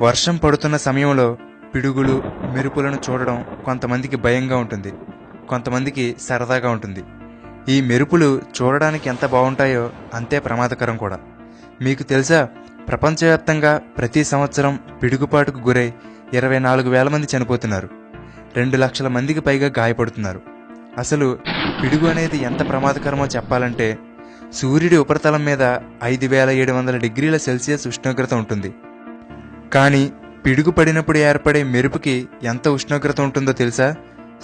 వర్షం పడుతున్న సమయంలో పిడుగులు మెరుపులను చూడడం కొంతమందికి భయంగా ఉంటుంది, కొంతమందికి సరదాగా ఉంటుంది. ఈ మెరుపులు చూడడానికి ఎంత బాగుంటాయో అంతే ప్రమాదకరం కూడా. మీకు తెలుసా, ప్రపంచవ్యాప్తంగా ప్రతి సంవత్సరం పిడుగుపాటుకు గురై 24,000 మంది చనిపోతున్నారు, 2 లక్షల మందికి పైగా గాయపడుతున్నారు. అసలు పిడుగు అనేది ఎంత ప్రమాదకరమో చెప్పాలంటే, సూర్యుడి ఉపరితలం మీద 5,700 డిగ్రీల సెల్సియస్ ఉష్ణోగ్రత ఉంటుంది. కానీ పిడుగు పడినప్పుడు ఏర్పడే మెరుపుకి ఎంత ఉష్ణోగ్రత ఉంటుందో తెలుసా?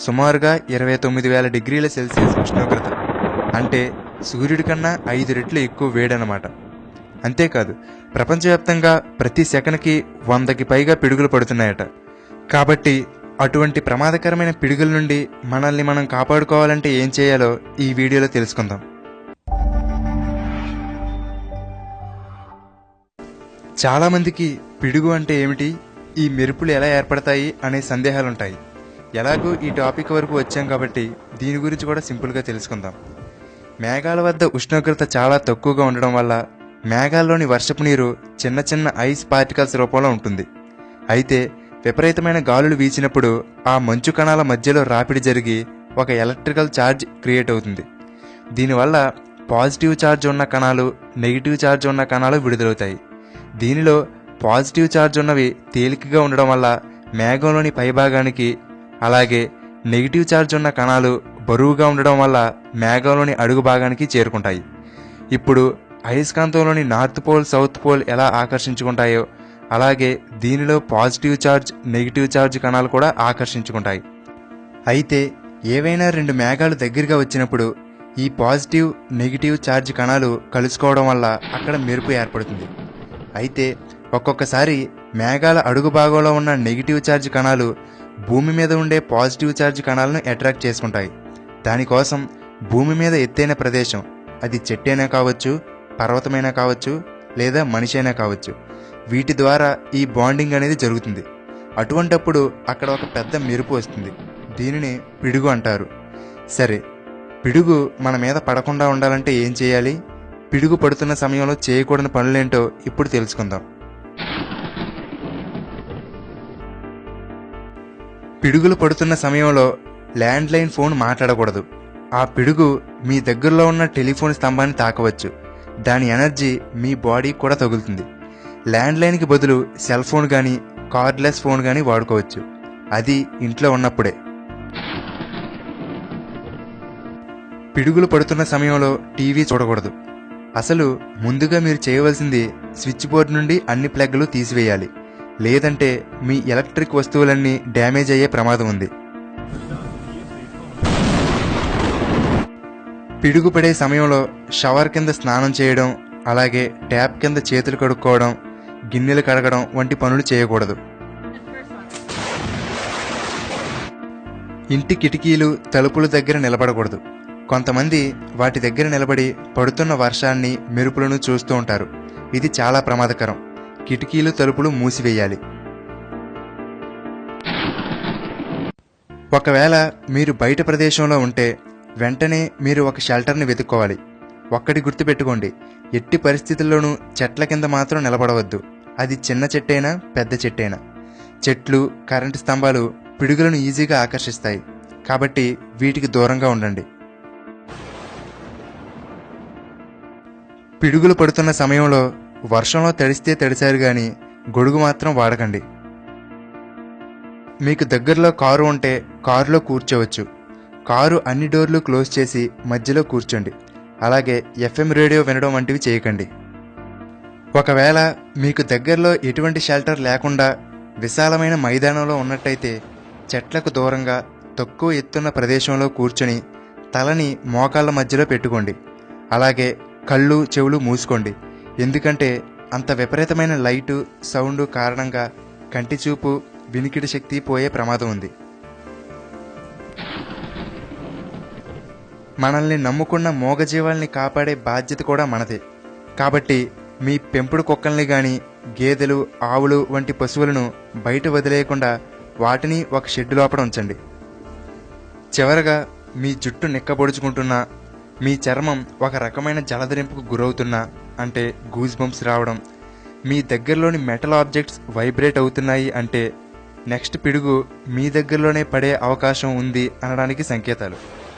సుమారుగా 29,000 డిగ్రీల సెల్సియస్ ఉష్ణోగ్రత. అంటే సూర్యుడి కన్నా 5 రెట్లు ఎక్కువ వేడనమాట. అంతేకాదు, ప్రపంచవ్యాప్తంగా ప్రతి సెకనుకి 100కి పైగా పిడుగులు పడుతున్నాయట. కాబట్టి అటువంటి ప్రమాదకరమైన పిడుగుల నుండి మనల్ని మనం కాపాడుకోవాలంటే ఏం చేయాలో ఈ వీడియోలో తెలుసుకుందాం. చాలామందికి పిడుగు అంటే ఏమిటి, ఈ మెరుపులు ఎలా ఏర్పడతాయి అనే సందేహాలుంటాయి. ఎలాగూ ఈ టాపిక్ వరకు వచ్చాం కాబట్టి దీని గురించి కూడా సింపుల్గా తెలుసుకుందాం. మేఘాల వద్ద ఉష్ణోగ్రత చాలా తక్కువగా ఉండడం వల్ల మేఘాల్లోని వర్షపు నీరు చిన్న చిన్న ఐస్ పార్టికల్స్ రూపంలో ఉంటుంది. అయితే విపరీతమైన గాలులు వీచినప్పుడు ఆ మంచు కణాల మధ్యలో రాపిడి జరిగి ఒక ఎలక్ట్రికల్ ఛార్జ్ క్రియేట్ అవుతుంది. దీనివల్ల పాజిటివ్ ఛార్జ్ ఉన్న కణాలు, నెగిటివ్ ఛార్జ్ ఉన్న కణాలు విడుదలవుతాయి. దీనిలో పాజిటివ్ ఛార్జ్ ఉన్నవి తేలికగా ఉండడం వల్ల మేఘంలోని పైభాగానికి, అలాగే నెగిటివ్ ఛార్జ్ ఉన్న కణాలు బరువుగా ఉండడం వల్ల మేఘంలోని అడుగు భాగానికి చేరుకుంటాయి. ఇప్పుడు అయస్కాంతంలోని నార్త్ పోల్, సౌత్ పోల్ ఎలా ఆకర్షించుకుంటాయో అలాగే దీనిలో పాజిటివ్ ఛార్జ్, నెగిటివ్ ఛార్జ్ కణాలు కూడా ఆకర్షించుకుంటాయి. అయితే ఏవైనా 2 మేఘాలు దగ్గరగా వచ్చినప్పుడు ఈ పాజిటివ్, నెగిటివ్ ఛార్జ్ కణాలు కలుసుకోవడం వల్ల అక్కడ మెరుపు ఏర్పడుతుంది. అయితే ఒక్కొక్కసారి మేఘాల అడుగు భాగంలో ఉన్న నెగిటివ్ ఛార్జ్ కణాలు భూమి మీద ఉండే పాజిటివ్ ఛార్జ్ కణాలను అట్రాక్ట్ చేసుకుంటాయి. దానికోసం భూమి మీద ఎత్తైన ప్రదేశం, అది చెట్టైనా కావచ్చు, పర్వతమైనా కావచ్చు, లేదా మనిషి అయినా కావచ్చు, వీటి ద్వారా ఈ బాండింగ్ అనేది జరుగుతుంది. అటువంటప్పుడు అక్కడ ఒక పెద్ద మెరుపు వస్తుంది. దీనిని పిడుగు అంటారు. సరే, పిడుగు మన మీద పడకుండా ఉండాలంటే ఏం చేయాలి? పిడుగు పడుతున్న సమయంలో చేయకూడని పనులేంటో ఇప్పుడు తెలుసుకుందాం. పిడుగులు పడుతున్న సమయంలో ల్యాండ్లైన్ ఫోన్ మాట్లాడకూడదు. ఆ పిడుగు మీ దగ్గరలో ఉన్న టెలిఫోన్ స్తంభాన్ని తాకవచ్చు. దాని ఎనర్జీ మీ బాడీకి కూడా తగులుతుంది. ల్యాండ్లైన్కి బదులు సెల్ ఫోన్ కానీ, కార్డ్లెస్ ఫోన్ కానీ వాడుకోవచ్చు. అది ఇంట్లో ఉన్నప్పుడే. పిడుగులు పడుతున్న సమయంలో టీవీ చూడకూడదు. అసలు ముందుగా మీరు చేయవలసింది స్విచ్ బోర్డు నుండి అన్ని ప్లగ్లు తీసివేయాలి. లేదంటే మీ ఎలక్ట్రిక్ వస్తువులన్నీ డ్యామేజ్ అయ్యే ప్రమాదం ఉంది. పిడుగు పడే సమయంలో షవర్ కింద స్నానం చేయడం, అలాగే ట్యాప్ కింద చేతులు కడుక్కోవడం, గిన్నెలు కడగడం వంటి పనులు చేయకూడదు. ఇంటి కిటికీలు, తలుపుల దగ్గర నిలబడకూడదు. కొంతమంది వాటి దగ్గర నిలబడి పడుతున్న వర్షాన్ని, మెరుపులను చూస్తూ ఉంటారు. ఇది చాలా ప్రమాదకరం. కిటికీలు, తలుపులు మూసివేయాలి. ఒకవేళ మీరు బయట ప్రదేశంలో ఉంటే వెంటనే మీరు ఒక షెల్టర్ని వెతుక్కోవాలి. ఒక్కటి గుర్తుపెట్టుకోండి, ఎట్టి పరిస్థితుల్లోనూ చెట్ల కింద మాత్రం నిలబడవద్దు. అది చిన్న చెట్టైనా, పెద్ద చెట్టైనా. చెట్లు, కరెంటు స్తంభాలు పిడుగులను ఈజీగా ఆకర్షిస్తాయి. కాబట్టి వీటికి దూరంగా ఉండండి. పిడుగులు పడుతున్న సమయంలో వర్షంలో తడిస్తే తడిసారు కానీ గొడుగు మాత్రం వాడకండి. మీకు దగ్గరలో కారు ఉంటే కారులో కూర్చోవచ్చు. కారు అన్ని డోర్లు క్లోజ్ చేసి మధ్యలో కూర్చోండి. అలాగే FM రేడియో వినడం వంటివి చేయకండి. ఒకవేళ మీకు దగ్గరలో ఎటువంటి షెల్టర్ లేకుండా విశాలమైన మైదానంలో ఉన్నట్టయితే చెట్లకు దూరంగా తక్కువ ఎత్తున్న ప్రదేశంలో కూర్చొని తలని మోకాళ్ళ మధ్యలో పెట్టుకోండి. అలాగే కళ్ళు, చెవులు మూసుకోండి. ఎందుకంటే అంత విపరీతమైన లైటు, సౌండ్ కారణంగా కంటి చూపు, వినికిడి శక్తి పోయే ప్రమాదం ఉంది. మనల్ని నమ్ముకున్న మూగజీవాల్ని కాపాడే బాధ్యత కూడా మనదే. కాబట్టి మీ పెంపుడు కుక్కల్ని కానీ, గేదెలు, ఆవులు వంటి పశువులను బయట వదిలేయకుండా వాటిని ఒక షెడ్ లోపల ఉంచండి. చివరగా మీ జుట్టు నిక్కబొడుచుకుంటున్నా, మీ చర్మం ఒక రకమైన జలధరింపుకు గురవుతున్నా, అంటే గూస్ బంప్స్ రావడం, మీ దగ్గరలోని మెటల్ ఆబ్జెక్ట్స్ వైబ్రేట్ అవుతున్నాయి అంటే నెక్స్ట్ పిడుగు మీ దగ్గరలోనే పడే అవకాశం ఉంది అనడానికి సంకేతాలు.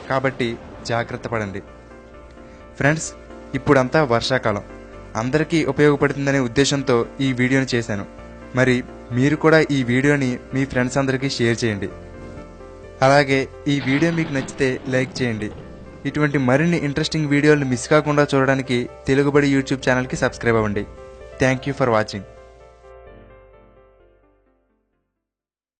కాబట్టి జాగ్రత్త పడండి. ఫ్రెండ్స్, ఇప్పుడంతా వర్షాకాలం, అందరికీ ఉపయోగపడుతుందనే ఉద్దేశంతో ఈ వీడియోని చేశాను. మరి మీరు కూడా ఈ వీడియోని మీ ఫ్రెండ్స్ అందరికీ షేర్ చేయండి. అలాగే ఈ వీడియో మీకు నచ్చితే లైక్ చేయండి. ఇటువంటి మరిన్ని ఇంట్రెస్టింగ్ వీడియోలు మిస్ కాకుండా చూడడానికి తెలుగుబడి యూట్యూబ్ ఛానల్కి సబ్స్క్రైబ్ అవ్వండి. Thank you for watching.